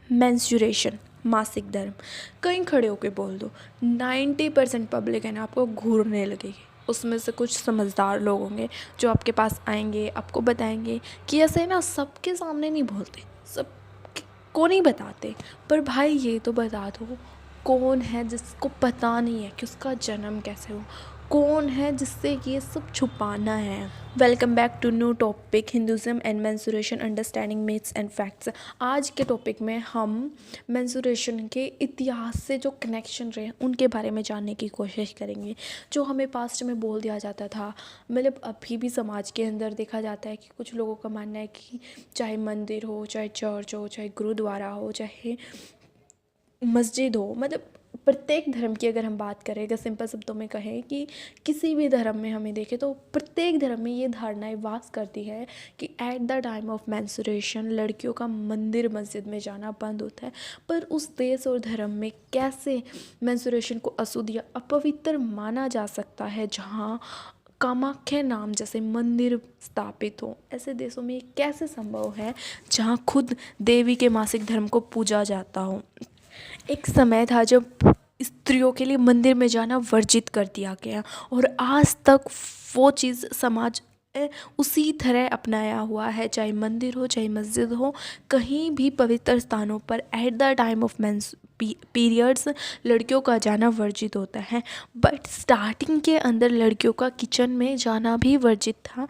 Menstruation, मासिक धर्म। कहीं खड़े होके बोल दो, 90% पब्लिक है ना आपको घूरने लगेगी। उसमें से कुछ समझदार लोग होंगे जो आपके पास आएंगे, आपको बताएंगे कि ऐसे ना सबके सामने नहीं बोलते, सब को नहीं बताते, पर भाई ये तो बता दो कौन है जिसको पता नहीं है कि उसका जन्म कैसे हो, कौन है जिससे ये सब छुपाना है। Welcome back to new topic, Hinduism and menstruation, understanding myths and facts. आज के टॉपिक में हम मेंस्ट्रुएशन के इतिहास से जो कनेक्शन रहे उनके बारे में जानने की कोशिश करेंगे। जो हमें पास्ट में बोल दिया जाता था, मतलब अभी भी समाज के अंदर देखा जाता है कि कुछ लोगों का मानना है कि चाहे मंदिर हो, चाहे चर्च हो, चाहे गुरुद्वारा हो, चाहे मस्जिद हो, मतलब प्रत्येक धर्म की अगर हम बात करें, अगर सिंपल शब्दों में कहें कि किसी भी धर्म में हमें देखें तो प्रत्येक धर्म में ये धारणाएं वास करती है कि eight the time of menstruation लड़कियों का मंदिर मस्जिद में जाना बंद होता है। पर उस देश और धर्म में कैसे मेंस्ट्रुएशन को अशुद्ध या अपवित्र माना जा सकता है जहाँ कामाख्या नाम जैसे मंदिर स्थापित हो? ऐसे देशों में कैसे संभव है जहाँ खुद देवी के मासिक धर्म को पूजा जाता हो? एक समय था जब स्त्रियों के लिए मंदिर में जाना वर्जित कर दिया गया और आज तक वो चीज़ समाज उसी तरह अपनाया हुआ है। चाहे मंदिर हो, चाहे मस्जिद हो, कहीं भी पवित्र स्थानों पर at the time of mens periods लड़कियों का जाना वर्जित होता है। बट स्टार्टिंग के अंदर लड़कियों का किचन में जाना भी वर्जित था।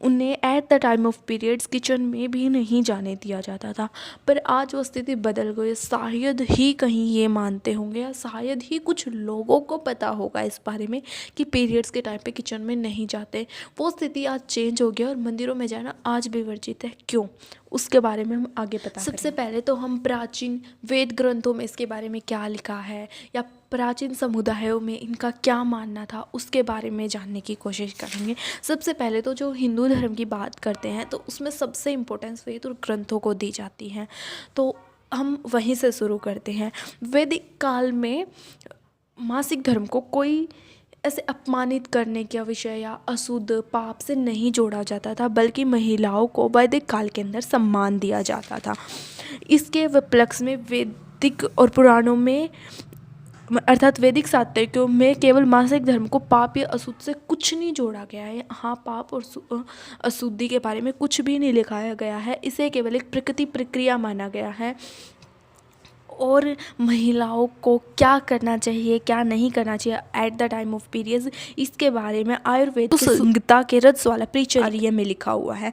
उन्हें eight the time of periods kitchen में भी नहीं जाने दिया जाता था। पर आज वो स्थिति बदल गई। शायद ही कहीं ये मानते होंगे या शायद ही कुछ लोगों को पता होगा इस बारे में कि पीरियड्स के टाइम पे किचन में नहीं जाते। वो स्थिति आज चेंज हो गया और मंदिरों में जाना आज भी वर्जित है। क्यों? उसके बारे में हम आगे बता सबसे पहले तो हम प्राचीन वेद ग्रंथों में इसके बारे में क्या लिखा है या प्राचीन समुदायों में इनका क्या मानना था उसके बारे में जानने की कोशिश करेंगे। सबसे पहले तो जो हिंदू धर्म की बात करते हैं तो उसमें सबसे इम्पोर्टेंस वेद और ग्रंथों को दी जाती है, तो हम वहीं से शुरू करते हैं। वैदिक काल में मासिक धर्म को कोई ऐसे अपमानित करने का विषय या अशुद्ध पाप से नहीं जोड़ा जाता था, बल्कि महिलाओं को वैदिक काल के अंदर सम्मान दिया जाता था। इसके विपलक्ष्य में वैदिक और पुराणों में अर्थात वैदिक साहित्यों में केवल मासिक धर्म को पाप या अशुद्ध से कुछ नहीं जोड़ा गया है। हाँ, पाप और अशुद्धि के बारे में कुछ भी नहीं लिखाया गया है। इसे केवल एक प्रकृति प्रक्रिया माना गया है और महिलाओं को क्या करना चाहिए, क्या नहीं करना चाहिए eight the time of periods, इसके बारे में आयुर्वेद की संहिता के रजस्वाला परिचर्या में लिखा हुआ है।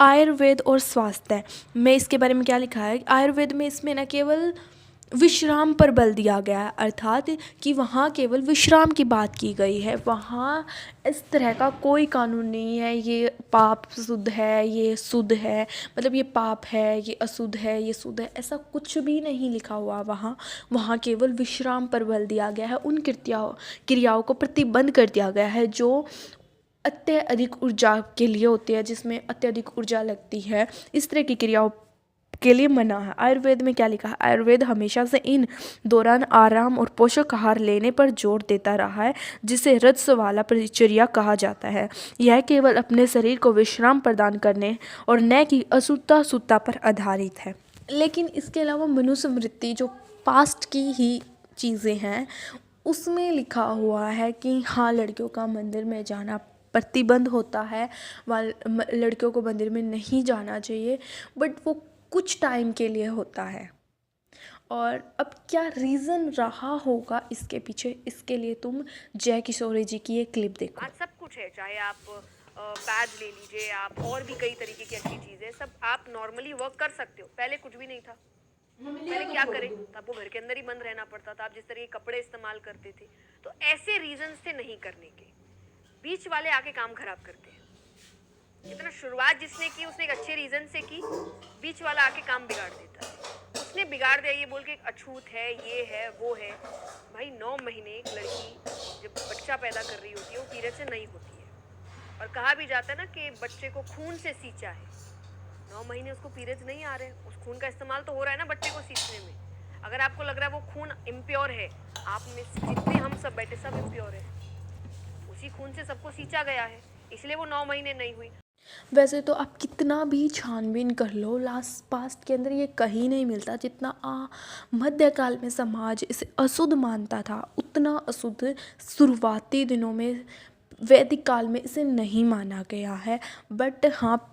आयुर्वेद और स्वास्थ्य में इसके बारे में क्या लिखा है? आयुर्वेद में इसमें न केवल विश्राम पर बल दिया गया है, अर्थात कि वहाँ केवल विश्राम की बात की गई है। वहाँ इस तरह का कोई कानून नहीं है ये पाप शुद्ध है, ये शुद्ध है, मतलब ये पाप है, ये अशुद्ध है, ये शुद्ध है, ऐसा कुछ भी नहीं लिखा हुआ वहाँ केवल विश्राम पर बल दिया गया है। उन क्रियाओं को प्रतिबंध कर दिया गया है जो अत्यधिक ऊर्जा के लिए होती है, जिसमें अत्यधिक ऊर्जा लगती है। इस तरह की क्रियाओं के लिए मना है। आयुर्वेद में क्या लिखा है? आयुर्वेद हमेशा से इन दौरान आराम और पोषक आहार लेने पर जोर देता रहा है, जिसे रजस्वाला परिचर्या कहा जाता है। यह केवल अपने शरीर को विश्राम प्रदान करने और न कि अशुद्धता पर आधारित है। लेकिन इसके अलावा मनुस्मृति जो पास्ट की ही चीज़ें हैं उसमें लिखा हुआ है कि हाँ, लड़कियों का मंदिर में जाना प्रतिबंध होता है, लड़कियों को मंदिर में नहीं जाना चाहिए, बट वो कुछ टाइम के लिए होता है। और अब क्या रीज़न रहा होगा इसके पीछे, इसके लिए तुम जय किशोरी जी की ये क्लिप देखो। आज सब कुछ है, चाहे आप पैड ले लीजिए, आप और भी कई तरीके की अच्छी चीज़ें, सब आप नॉर्मली वर्क कर सकते हो। पहले कुछ भी नहीं था। पहले क्या करें? आपको घर के अंदर ही बंद रहना पड़ता था। आप जिस तरह के कपड़े इस्तेमाल करते थे, तो ऐसे रीजंस थे नहीं करने के। बीच वाले आके काम खराब करते हैं। इतना शुरुआत जिसने की उसने एक अच्छे रीजन से की, बीच वाला आके काम बिगाड़ देता है। उसने बिगाड़ दिया ये बोल के अछूत है, ये है, वो है। भाई 9 महीने एक लड़की जब बच्चा पैदा कर रही होती है वो पीरियड से नहीं होती है, और कहा भी जाता है ना कि बच्चे को खून से सींचा है। 9 महीने उसको पीरियड्स नहीं आ रहे हैं, उस खून का इस्तेमाल तो हो रहा है ना बच्चे को सींचने में। अगर आपको लग रहा है वो खून इम्प्योर है, आप में जितने हम सब बैठे सब इम्प्योर है, उसी खून से सबको सींचा गया है, इसलिए वो 9 महीने नहीं हुई। वैसे तो आप कितना भी छानबीन कर लो, लास्ट पास्ट के अंदर ये कहीं नहीं मिलता। जितना मध्यकाल में समाज इसे अशुद्ध मानता था, उतना अशुद्ध शुरुआती दिनों में वैदिक काल में इसे नहीं माना गया है। बट हाँ,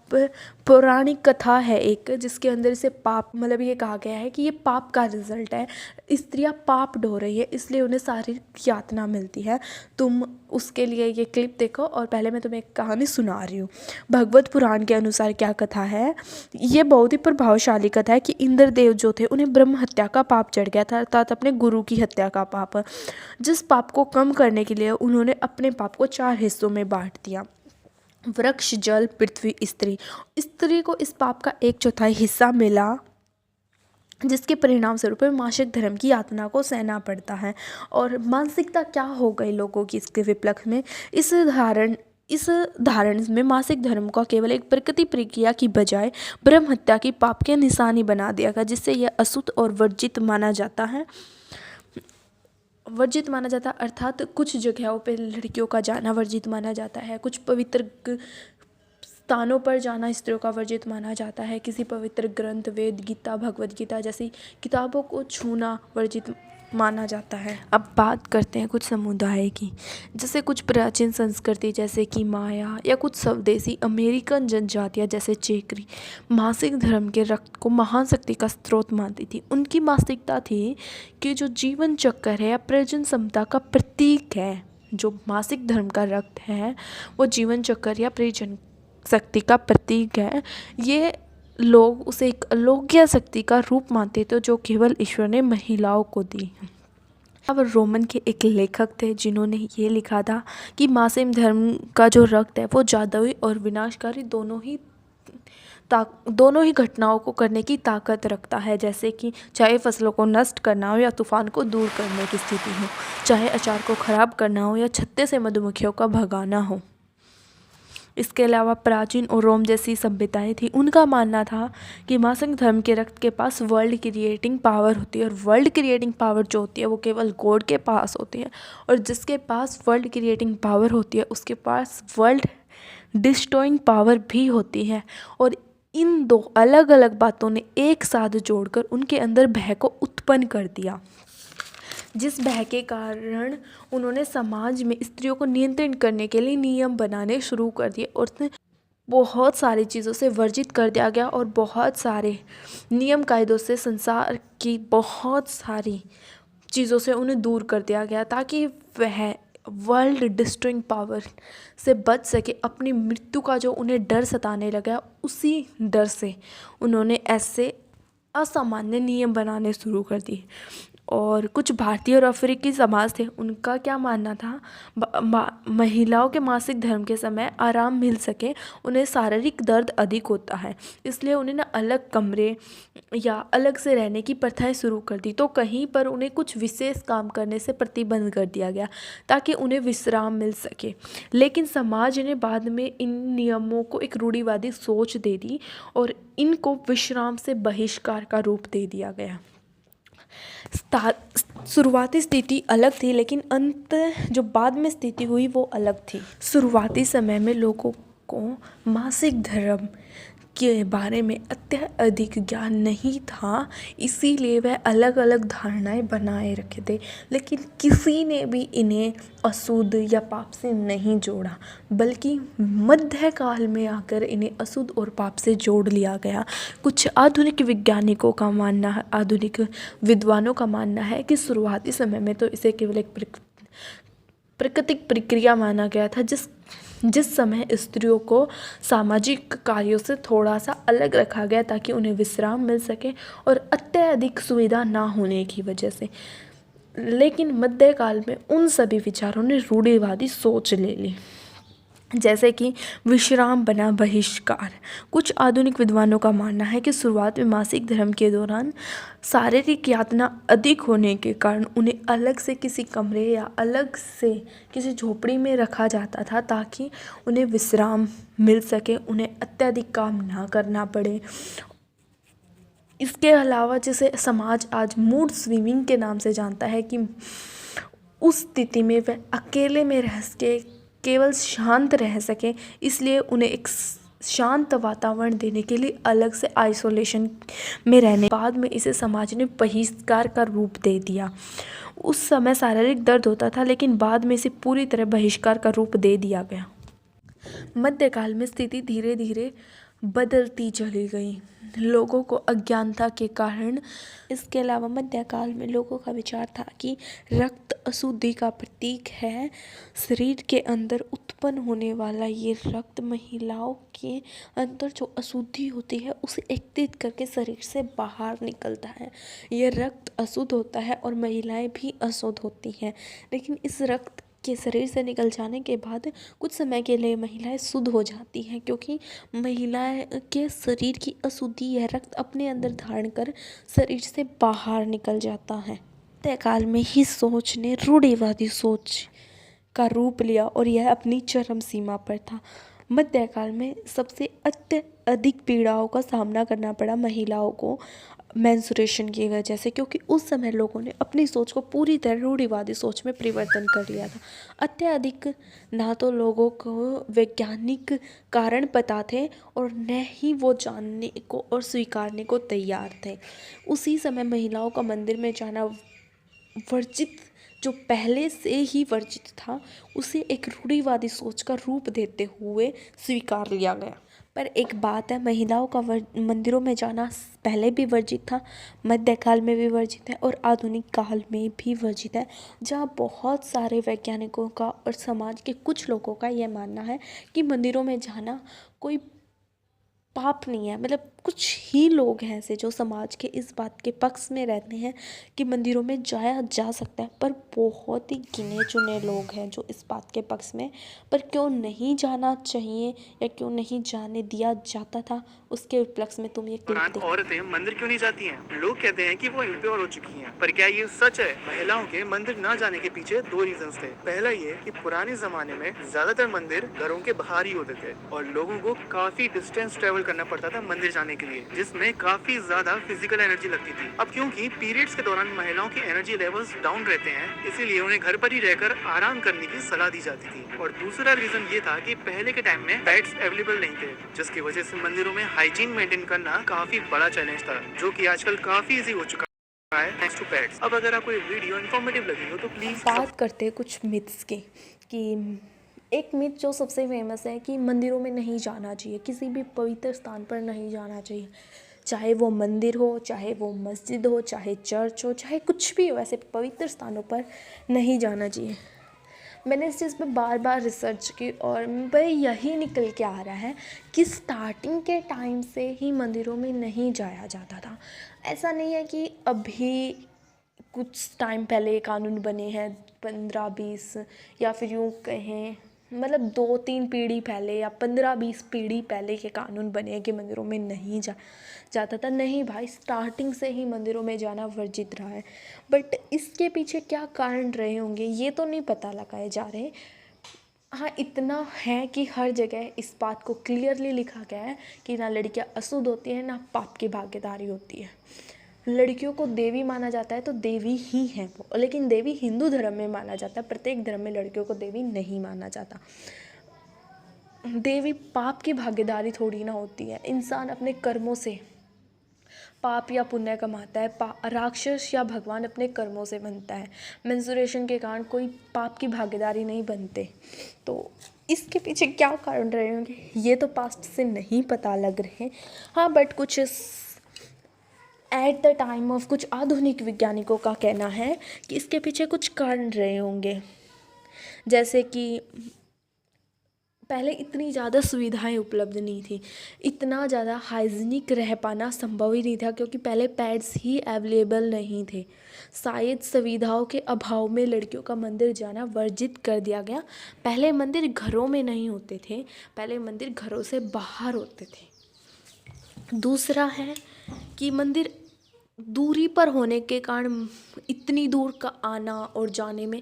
पौराणिक कथा है एक, जिसके अंदर इसे पाप, मतलब ये कहा गया है कि ये पाप का रिजल्ट है। स्त्रियाँ पाप ढो रही है, इसलिए उन्हें शारीरिक यातना मिलती है। तुम उसके लिए ये क्लिप देखो, और पहले मैं तुम्हें एक कहानी सुना रही हूँ। भगवत पुराण के अनुसार क्या कथा है, ये बहुत ही प्रभावशाली कथा है कि इंद्रदेव जो थे उन्हें ब्रह्म हत्या का पाप चढ़ गया था, अर्थात अपने गुरु की हत्या का पाप। जिस पाप को कम करने के लिए उन्होंने अपने पाप को 4 हिस्सों में बांट दिया: वृक्ष, जल, पृथ्वी, स्त्री। स्त्री को इस पाप का 1/4 हिस्सा मिला, जिसके परिणाम स्वरूप मासिक धर्म की यातना को सहना पड़ता है। और मानसिकता क्या हो गई लोगों की इसके विपलक्ष में, इस धारण में मासिक धर्म को केवल एक प्रकृति प्रक्रिया की बजाय ब्रह्म हत्या की पाप के निशानी बना दिया गया, जिससे यह अशुद्ध और वर्जित माना जाता है। अर्थात कुछ जगहों पे लड़कियों का जाना वर्जित माना जाता है, कुछ पवित्र स्थानों पर जाना स्त्रियों का वर्जित माना जाता है, किसी पवित्र ग्रंथ, वेद, गीता, भगवद गीता जैसी किताबों को छूना वर्जित माना जाता है। अब बात करते हैं कुछ समुदाय की। जैसे कुछ प्राचीन संस्कृति जैसे कि माया, या कुछ स्वदेशी अमेरिकन जनजातियाँ जैसे चेकरी मासिक धर्म के रक्त को महान शक्ति का स्रोत मानती थी। उनकी मानसिकता थी कि जो जीवन चक्र है या प्रजनन क्षमता का प्रतीक है, जो मासिक धर्म का रक्त है वो जीवन चक्र या प्रजनन शक्ति का प्रतीक है। ये लोग उसे एक अलौकिक शक्ति का रूप मानते थे जो केवल ईश्वर ने महिलाओं को दी। अब रोमन के एक लेखक थे जिन्होंने ये लिखा था कि मासिक धर्म का जो रक्त है वो जादुई और विनाशकारी दोनों ही घटनाओं को करने की ताकत रखता है। जैसे कि चाहे फसलों को नष्ट करना हो या तूफान को दूर करने की स्थिति हो, चाहे अचार को खराब करना हो या छत्ते से मधुमक्खियों का भगाना हो। इसके अलावा प्राचीन और रोम जैसी सभ्यताएं थी, उनका मानना था कि मासिक धर्म के रक्त के पास वर्ल्ड क्रिएटिंग पावर होती है, और वर्ल्ड क्रिएटिंग पावर जो होती है वो केवल गॉड के पास होती है। और जिसके पास वर्ल्ड क्रिएटिंग पावर होती है उसके पास वर्ल्ड डिस्ट्रॉइंग पावर भी होती है। और इन दो अलग अलग बातों ने एक साथ जोड़कर उनके अंदर भय को उत्पन्न कर दिया, जिस भय के कारण उन्होंने समाज में स्त्रियों को नियंत्रण करने के लिए नियम बनाने शुरू कर दिए, और बहुत सारी चीज़ों से वर्जित कर दिया गया, और बहुत सारे नियम कायदों से संसार की बहुत सारी चीज़ों से उन्हें दूर कर दिया गया, ताकि वह वर्ल्ड डिस्ट्रॉइंग पावर से बच सके। अपनी मृत्यु का जो उन्हें डर सताने लगा, उसी डर से उन्होंने ऐसे असामान्य नियम बनाने शुरू कर दिए। और कुछ भारतीय और अफ्रीकी समाज थे, उनका क्या मानना था, महिलाओं के मासिक धर्म के समय आराम मिल सके, उन्हें शारीरिक दर्द अधिक होता है, इसलिए उन्हें ना अलग कमरे या अलग से रहने की प्रथाएं शुरू कर दी। तो कहीं पर उन्हें कुछ विशेष काम करने से प्रतिबंध कर दिया गया ताकि उन्हें विश्राम मिल सके। लेकिन समाज ने बाद में इन नियमों को एक रूढ़िवादी सोच दे दी और इनको विश्राम से बहिष्कार का रूप दे दिया गया। शुरुआती स्थिति अलग थी, लेकिन अंत जो बाद में स्थिति हुई वो अलग थी। शुरुआती समय में लोगों को मासिक धर्म के बारे में अत्यधिक ज्ञान नहीं था, इसीलिए वह अलग अलग धारणाएं बनाए रखे थे। लेकिन किसी ने भी इन्हें अशुद्ध या पाप से नहीं जोड़ा, बल्कि मध्यकाल में आकर इन्हें अशुद्ध और पाप से जोड़ लिया गया। कुछ आधुनिक वैज्ञानिकों का मानना है, आधुनिक विद्वानों का मानना है कि शुरुआती समय में तो इसे केवल एक प्राकृतिक प्रक्रिया माना गया था, जिस समय स्त्रियों को सामाजिक कार्यों से थोड़ा सा अलग रखा गया ताकि उन्हें विश्राम मिल सके और अत्यधिक सुविधा ना होने की वजह से। लेकिन मध्यकाल में उन सभी विचारों ने रूढ़िवादी सोच ले ली, जैसे कि विश्राम बना बहिष्कार। कुछ आधुनिक विद्वानों का मानना है कि शुरुआत में मासिक धर्म के दौरान शारीरिक यातना अधिक होने के कारण उन्हें अलग से किसी कमरे या अलग से किसी झोपड़ी में रखा जाता था ताकि उन्हें विश्राम मिल सके, उन्हें अत्यधिक काम ना करना पड़े। इसके अलावा जिसे समाज आज मूड स्विंगिंग के नाम से जानता है, कि उस स्थिति में वह अकेले में रह के केवल शांत रह सके, इसलिए उन्हें एक शांत वातावरण देने के लिए अलग से आइसोलेशन में रहने बाद में इसे समाज ने बहिष्कार का रूप दे दिया। उस समय शारीरिक दर्द होता था, लेकिन बाद में इसे पूरी तरह बहिष्कार का रूप दे दिया गया। मध्यकाल में स्थिति धीरे धीरे बदलती चली गई, लोगों को अज्ञानता के कारण। इसके अलावा मध्यकाल में लोगों का विचार था कि रक्त अशुद्धि का प्रतीक है। शरीर के अंदर उत्पन्न होने वाला ये रक्त महिलाओं के अंदर जो अशुद्धि होती है उसे एकत्रित करके शरीर से बाहर निकलता है। ये रक्त अशुद्ध होता है और महिलाएं भी अशुद्ध होती हैं, लेकिन इस रक्त के शरीर से निकल जाने के बाद कुछ समय के लिए महिलाएं शुद्ध हो जाती हैं, क्योंकि महिलाएं के शरीर की अशुद्धि यह रक्त अपने अंदर धारण कर शरीर से बाहर निकल जाता है। मध्यकाल में ही सोच ने रूढ़िवादी सोच का रूप लिया और यह अपनी चरम सीमा पर था। मध्यकाल में सबसे अत्यधिक पीड़ाओं का सामना करना पड़ा महिलाओं को मेंस्ट्रुएशन की वजह से, क्योंकि उस समय लोगों ने अपनी सोच को पूरी तरह रूढ़िवादी सोच में परिवर्तन कर लिया था। अत्यधिक ना तो लोगों को वैज्ञानिक कारण पता थे और न ही वो जानने को और स्वीकारने को तैयार थे। उसी समय महिलाओं का मंदिर में जाना वर्जित, जो पहले से ही वर्जित था, उसे एक रूढ़िवादी सोच का रूप देते हुए स्वीकार लिया गया। पर एक बात है, महिलाओं का मंदिरों में जाना पहले भी वर्जित था, मध्यकाल में भी वर्जित है और आधुनिक काल में भी वर्जित है, जहाँ बहुत सारे वैज्ञानिकों का और समाज के कुछ लोगों का यह मानना है कि मंदिरों में जाना कोई पाप नहीं है। मतलब कुछ ही लोग हैं ऐसे जो समाज के इस बात के पक्ष में रहते हैं कि मंदिरों में जाया जा सकता है, पर बहुत ही गिने चुने लोग हैं जो इस बात के पक्ष में। पर क्यों नहीं जाना चाहिए या क्यों नहीं जाने दिया जाता था, उसके उपलक्ष्य में तुम ये क्लिप देखो। औरतें मंदिर क्यों नहीं जाती हैं? लोग कहते हैं कि वो इम्प्योर हो चुकी हैं, पर क्या ये सच है? महिलाओं के मंदिर ना जाने के पीछे दो रीजंस थे। पहला ये कि पुराने जमाने में ज्यादातर मंदिर घरों के बाहर ही होते थे और लोगों को काफी डिस्टेंस ट्रेवल करना पड़ता था मंदिर जाने के लिए, जिसमें काफी ज्यादा फिजिकल एनर्जी लगती थी। अब क्योंकि पीरियड्स के दौरान महिलाओं की एनर्जी लेवल्स डाउन रहते हैं, इसीलिए उन्हें घर पर ही रहकर आराम करने की सलाह दी जाती थी। और दूसरा रीजन ये था कि पहले के टाइम में बेड्स अवेलेबल नहीं थे, जिसकी वजह से मंदिरों में हाइजीन मेंटेन करना काफी बड़ा चैलेंज था, जो कि आजकल काफी इजी हो चुका है थैंक्स टू पेट्स। अब अगर आपको ये वीडियो इन्फॉर्मेटिव लगी हो तो प्लीज बात करते हैं कुछ मिथ्स की। कि एक मिथ जो सबसे फेमस है कि मंदिरों में नहीं जाना चाहिए, किसी भी पवित्र स्थान पर नहीं जाना चाहिए, चाहे वो मंदिर हो, चाहे वो मस्जिद हो, चाहे चर्च हो, चाहे कुछ भी हो, ऐसे पवित्र स्थानों पर नहीं जाना चाहिए। मैंने इस चीज़ पे बार बार रिसर्च की और भाई यही निकल के आ रहा है कि स्टार्टिंग के टाइम से ही मंदिरों में नहीं जाया जाता था। ऐसा नहीं है कि अभी कुछ टाइम पहले ये कानून बने हैं, 15-20 या फिर यूँ कहें मतलब 2-3 पीढ़ी पहले या 15-20 पीढ़ी पहले के कानून बने हैं कि मंदिरों में नहीं जाता था। नहीं भाई, स्टार्टिंग से ही मंदिरों में जाना वर्जित रहा है। बट इसके पीछे क्या कारण रहे होंगे ये तो नहीं पता लगाए जा रहे। हाँ, इतना है कि हर जगह इस बात को क्लियरली लिखा गया है कि ना लड़कियां अशुद्ध होती हैं, ना पाप की भागीदारी होती है। लड़कियों को देवी माना जाता है तो देवी ही है वो, लेकिन देवी हिंदू धर्म में माना जाता है, प्रत्येक धर्म में लड़कियों को देवी नहीं माना जाता। देवी पाप की भागीदारी थोड़ी ना होती है। इंसान अपने कर्मों से पाप या पुण्य कमाता है, राक्षस या भगवान अपने कर्मों से बनता है। मेंस्ट्रुएशन के कारण कोई पाप की भागीदारी नहीं बनते। तो इसके पीछे क्या कारण रहे होंगे ये तो पास्ट से नहीं पता लग रहे। हाँ, बट कुछ एट द टाइम ऑफ कुछ आधुनिक वैज्ञानिकों का कहना है कि इसके पीछे कुछ कारण रहे होंगे, जैसे कि पहले इतनी ज़्यादा सुविधाएं उपलब्ध नहीं थी, इतना ज़्यादा हाइजीनिक रह पाना संभव ही नहीं था, क्योंकि पहले पैड्स ही अवेलेबल नहीं थे। शायद सुविधाओं के अभाव में लड़कियों का मंदिर जाना वर्जित कर दिया गया। पहले मंदिर घरों में नहीं होते थे, पहले मंदिर घरों से बाहर होते थे। दूसरा है कि मंदिर दूरी पर होने के कारण इतनी दूर का आना और जाने में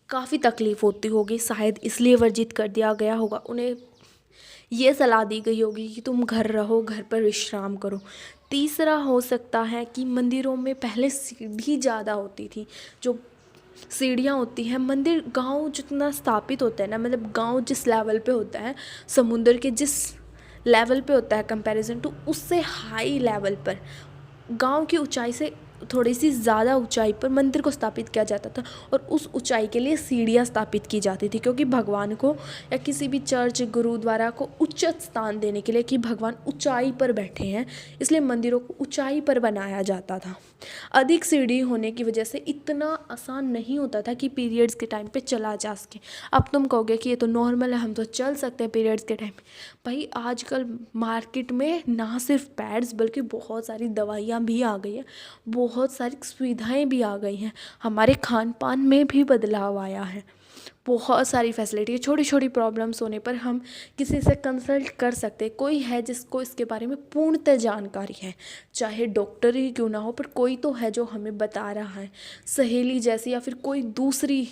काफ़ी तकलीफ़ होती होगी, शायद इसलिए वर्जित कर दिया गया होगा। उन्हें ये सलाह दी गई होगी कि तुम घर रहो, घर पर विश्राम करो। तीसरा हो सकता है कि मंदिरों में पहले सीढ़ी ज़्यादा होती थी, जो सीढ़ियाँ होती हैं, मंदिर गांव जितना स्थापित होता है ना, मतलब गांव जिस लेवल पे होता है, समुंदर के जिस लेवल पे होता है कंपैरिजन टू, उससे हाई लेवल पर, गांव की ऊंचाई से थोड़ी सी ज़्यादा ऊंचाई पर मंदिर को स्थापित किया जाता था। और उस ऊंचाई के लिए सीढ़ियाँ स्थापित की जाती थी, क्योंकि भगवान को या किसी भी चर्च गुरुद्वारा को उच्च स्थान देने के लिए, कि भगवान ऊंचाई पर बैठे हैं, इसलिए मंदिरों को ऊंचाई पर बनाया जाता था। अधिक सीढ़ी होने की वजह से इतना आसान नहीं होता था कि पीरियड्स के टाइम पे चला जा सके। अब तुम कहोगे कि ये तो नॉर्मल है, हम तो चल सकते हैं पीरियड्स के टाइम पे। भाई आजकल मार्केट में ना सिर्फ पैड्स बल्कि बहुत सारी दवाइयाँ भी आ गई हैं, बहुत सारी सुविधाएं भी आ गई हैं, हमारे खान पान में भी बदलाव आया है, बहुत सारी फैसिलिटी है। छोटी छोटी प्रॉब्लम्स होने पर हम किसी से कंसल्ट कर सकते हैं, कोई है जिसको इसके बारे में पूर्णतः जानकारी है, चाहे डॉक्टर ही क्यों ना हो, पर कोई तो है जो हमें बता रहा है। सहेली जैसी या फिर कोई दूसरी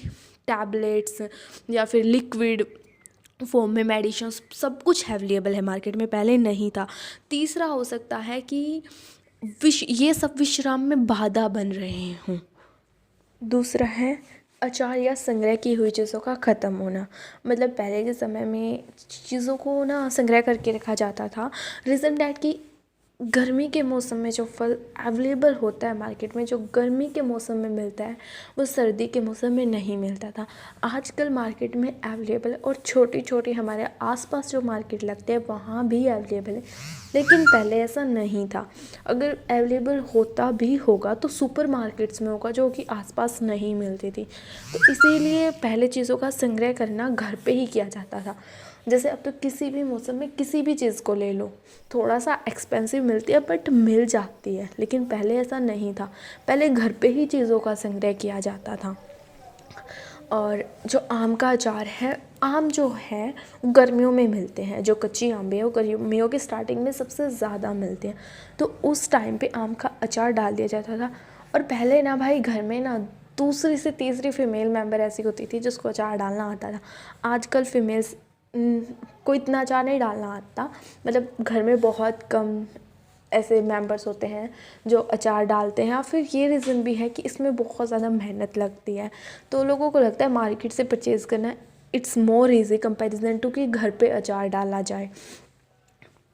टैबलेट्स या फिर लिक्विड फॉर्म में मेडिसिन, सब कुछ अवेलेबल है मार्केट में, पहले नहीं था। तीसरा हो सकता है कि ये सब विश्राम में बाधा बन रहे हों। दूसरा है अचार या संग्रह की हुई चीज़ों का ख़त्म होना। मतलब पहले के समय में चीज़ों को ना संग्रह करके रखा जाता था, रीज़न डैट कि गर्मी के मौसम में जो फल अवेलेबल होता है मार्केट में, जो गर्मी के मौसम में मिलता है, वो सर्दी के मौसम में नहीं मिलता था। आजकल मार्केट में अवेलेबल है, और छोटी छोटी हमारे आसपास जो मार्केट लगते हैं वहाँ भी अवेलेबल है, लेकिन पहले ऐसा नहीं था। अगर अवेलेबल होता भी होगा तो सुपर मार्केट्स में होगा, जो कि आसपास नहीं मिलती थी। तो इसीलिए पहले चीज़ों का संग्रह करना घर पे ही किया जाता था। जैसे अब तो किसी भी मौसम में किसी भी चीज़ को ले लो, थोड़ा सा एक्सपेंसिव मिलती है बट मिल जाती है, लेकिन पहले ऐसा नहीं था। पहले घर पे ही चीज़ों का संग्रह किया जाता था। और जो आम का अचार है, आम जो है गर्मियों में मिलते हैं, जो कच्ची आम है वो गर्मियों की स्टार्टिंग में सबसे ज़्यादा मिलते हैं, तो उस टाइम पे आम का अचार डाल दिया जाता था। और पहले ना भाई घर में ना दूसरी से तीसरी फीमेल मेंबर ऐसी होती थी जिसको अचार डालना आता था। आजकल फीमेल्स को इतना अचार नहीं डालना आता, मतलब घर में बहुत कम ऐसे मेंबर्स होते हैं जो अचार डालते हैं। या फिर ये रीज़न भी है कि इसमें बहुत ज़्यादा मेहनत लगती है, तो लोगों को लगता है मार्केट से परचेज़ करना it's more easy comparison to कि घर पे अचार डाला जाए।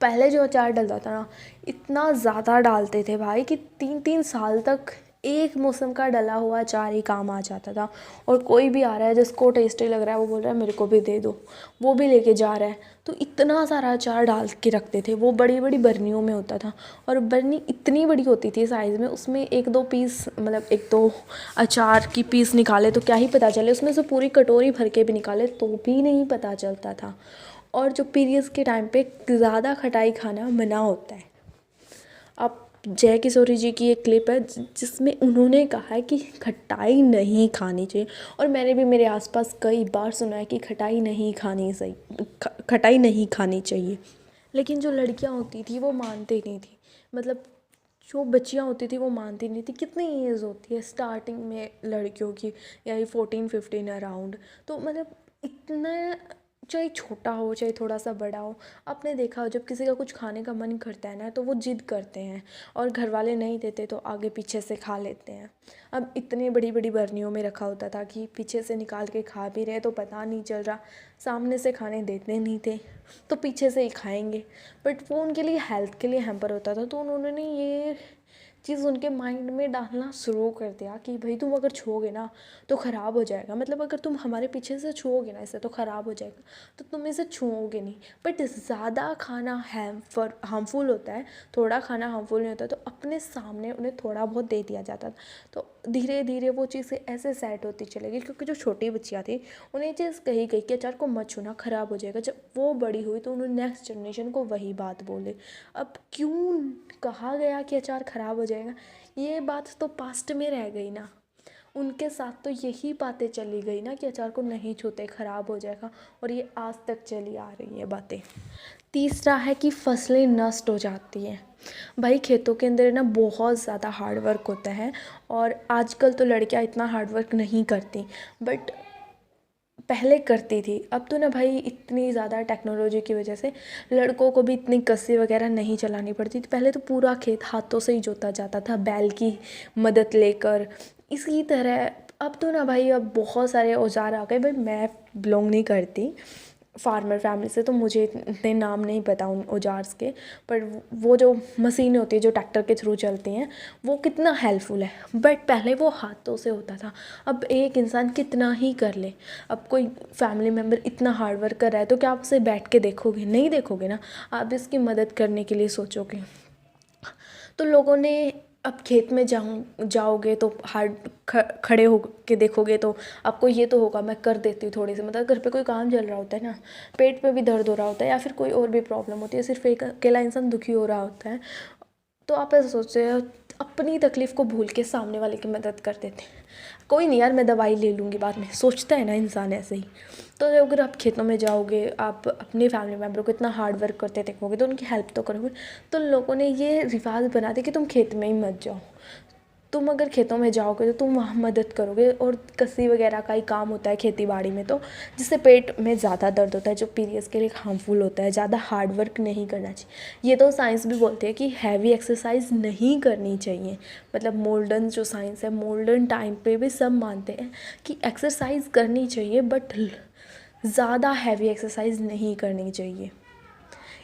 पहले जो अचार डलता था ना, इतना ज़्यादा डालते थे भाई कि 3-3 साल तक एक मौसम का डला हुआ अचार ही काम आ जाता था। और कोई भी आ रहा है जिसको टेस्टी लग रहा है वो बोल रहा है मेरे को भी दे दो, वो भी लेके जा रहा है। तो इतना सारा अचार डाल के रखते थे, वो बड़ी बड़ी बर्नियों में होता था, और बर्नी इतनी बड़ी होती थी साइज़ में, उसमें 1-2 पीस, मतलब 1-2 अचार की पीस निकाले तो क्या ही पता चले, उसमें से पूरी कटोरी भर के भी निकाले तो भी नहीं पता चलता था। और जो पीरियड्स के टाइम पे ज़्यादा खटाई खाना मना होता है। अब जय किशोरी जी की एक क्लिप है जिसमें उन्होंने कहा है कि खटाई नहीं खानी चाहिए, और मैंने भी मेरे आसपास कई बार सुना है कि खटाई नहीं खानी चाहिए। लेकिन जो लड़कियां होती थी वो मानती नहीं थी, मतलब जो बच्चियां होती थी वो मानती नहीं थी। कितनी एज होती है स्टार्टिंग में लड़कियों की, यही 14-15 अराउंड। तो मतलब इतना, चाहे छोटा हो चाहे थोड़ा सा बड़ा हो, आपने देखा हो जब किसी का कुछ खाने का मन करता है ना तो वो जिद करते हैं, और घर वाले नहीं देते तो आगे पीछे से खा लेते हैं। अब इतनी बड़ी बड़ी बर्नियों में रखा होता था कि पीछे से निकाल के खा भी रहे तो पता नहीं चल रहा, सामने से खाने देते नहीं थे तो पीछे से ही खाएंगे। बट वो उनके लिए हेल्थ के लिए हैम्पर होता था, तो उन्होंने ये चीज़ उनके माइंड में डालना शुरू कर दिया कि भाई तुम अगर छुओगे ना तो ख़राब हो जाएगा, मतलब अगर तुम हमारे पीछे से छुओगे ना इसे तो ख़राब हो जाएगा, तो तुम इसे छुओगे नहीं। बट ज़्यादा खाना हार्मफुल होता है, थोड़ा खाना हार्मफुल नहीं होता, तो अपने सामने उन्हें थोड़ा बहुत दे दिया जाता था। तो धीरे धीरे वो चीज़ें ऐसे सेट होती चलेगी, क्योंकि जो छोटी बच्चियाँ थी उन्हें ये चीज़ कही गई कि अचार को मत छूना, ख़राब हो जाएगा। जब वो बड़ी हुई तो उन्होंने नेक्स्ट जनरेशन को वही बात बोली। अब क्यों कहा गया कि अचार ख़राब हो जाएगा, ये बात तो पास्ट में रह गई ना, उनके साथ तो यही बातें चली गई ना कि अचार को नहीं छूते ख़राब हो जाएगा, और ये आज तक चली आ रही है बातें। तीसरा है कि फसलें नष्ट हो जाती हैं। भाई खेतों के अंदर ना बहुत ज़्यादा हार्ड वर्क होता है, और आजकल तो लड़कियां इतना हार्ड वर्क नहीं करती, बट पहले करती थी। अब तो ना भाई इतनी ज़्यादा टेक्नोलॉजी की वजह से लड़कों को भी इतनी कस्सी वगैरह नहीं चलानी पड़ती थी। पहले तो पूरा खेत हाथों से ही जोता जाता था बैल की मदद लेकर। इसी तरह अब तो ना भाई अब बहुत सारे औजार आ गए। भाई मैं बिलोंग नहीं करती फार्मर फैमिली से, तो मुझे इतने नाम नहीं पता उन औजार्स के, पर वो जो मशीनें होती है जो ट्रैक्टर के थ्रू चलती हैं वो कितना हेल्पफुल है। बट पहले वो हाथों से होता था, अब एक इंसान कितना ही कर ले। अब कोई फैमिली मेम्बर इतना हार्ड वर्क कर रहा है तो क्या आप उसे बैठ के देखोगे? नहीं देखोगे ना, आप इसकी मदद करने के लिए सोचोगे। तो लोगों ने अब खेत में जाओगे तो खड़े हो के देखोगे तो आपको ये तो होगा मैं कर देती हूँ थोड़ी सी, मतलब घर पे कोई काम चल रहा होता है ना, पेट पे भी दर्द हो रहा होता है या फिर कोई और भी प्रॉब्लम होती है, सिर्फ एक अकेला इंसान दुखी हो रहा होता है, तो आप ऐसा सोचते हो, अपनी तकलीफ़ को भूल के सामने वाले की मदद कर देते हैं। कोई नहीं यार, मैं दवाई ले लूँगी बाद में, सोचता है ना इंसान ऐसे ही। तो अगर आप खेतों में जाओगे, आप अपने फैमिली मेम्बर को इतना हार्ड वर्क करते देखोगे तो उनकी हेल्प तो करोगे। तो लोगों ने ये रिवाज बना दिया कि तुम खेत में ही मत जाओ, तुम अगर खेतों में जाओगे तो तुम वहाँ मदद करोगे। और कसी वगैरह का ही काम होता है खेती बाड़ी में, तो जिससे पेट में ज़्यादा दर्द होता है, जो पीरियड्स के लिए हार्मफुल होता है, ज़्यादा हार्ड वर्क नहीं करना चाहिए। ये तो साइंस भी बोलती है कि हैवी एक्सरसाइज नहीं करनी चाहिए, मतलब मॉडर्न जो साइंस है, मॉडर्न टाइम पे भी सब मानते हैं कि एक्सरसाइज करनी चाहिए, बट ज़्यादा हैवी एक्सरसाइज नहीं करनी चाहिए।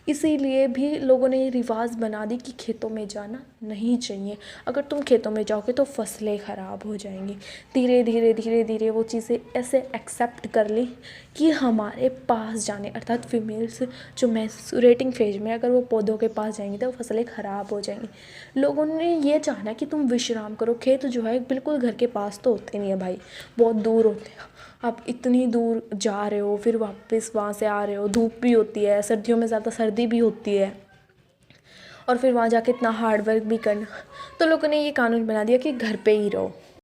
इसीलिए भी लोगों ने ये रिवाज बना दी कि खेतों में जाना नहीं चाहिए। अगर तुम खेतों में जाओगे तो फसलें ख़राब हो जाएंगी। धीरे धीरे धीरे धीरे वो चीज़ें ऐसे एक्सेप्ट कर ली कि हमारे पास जाने, अर्थात फीमेल्स जो मेंस्ट्रुएटिंग फेज में, अगर वो पौधों के पास जाएंगी तो फसलें ख़राब हो जाएंगी। लोगों ने ये चाहना कि तुम विश्राम करो। खेत जो है बिल्कुल घर के पास तो होते नहीं है भाई, बहुत दूर होते हैं। आप इतनी दूर जा रहे हो, फिर वापस वहाँ से आ रहे हो, धूप भी होती है, सर्दियों में ज़्यादा सर्दी भी होती है, और फिर वहाँ जाके इतना हार्ड वर्क भी करना। तो लोगों ने ये कानून बना दिया कि घर पे ही रहो।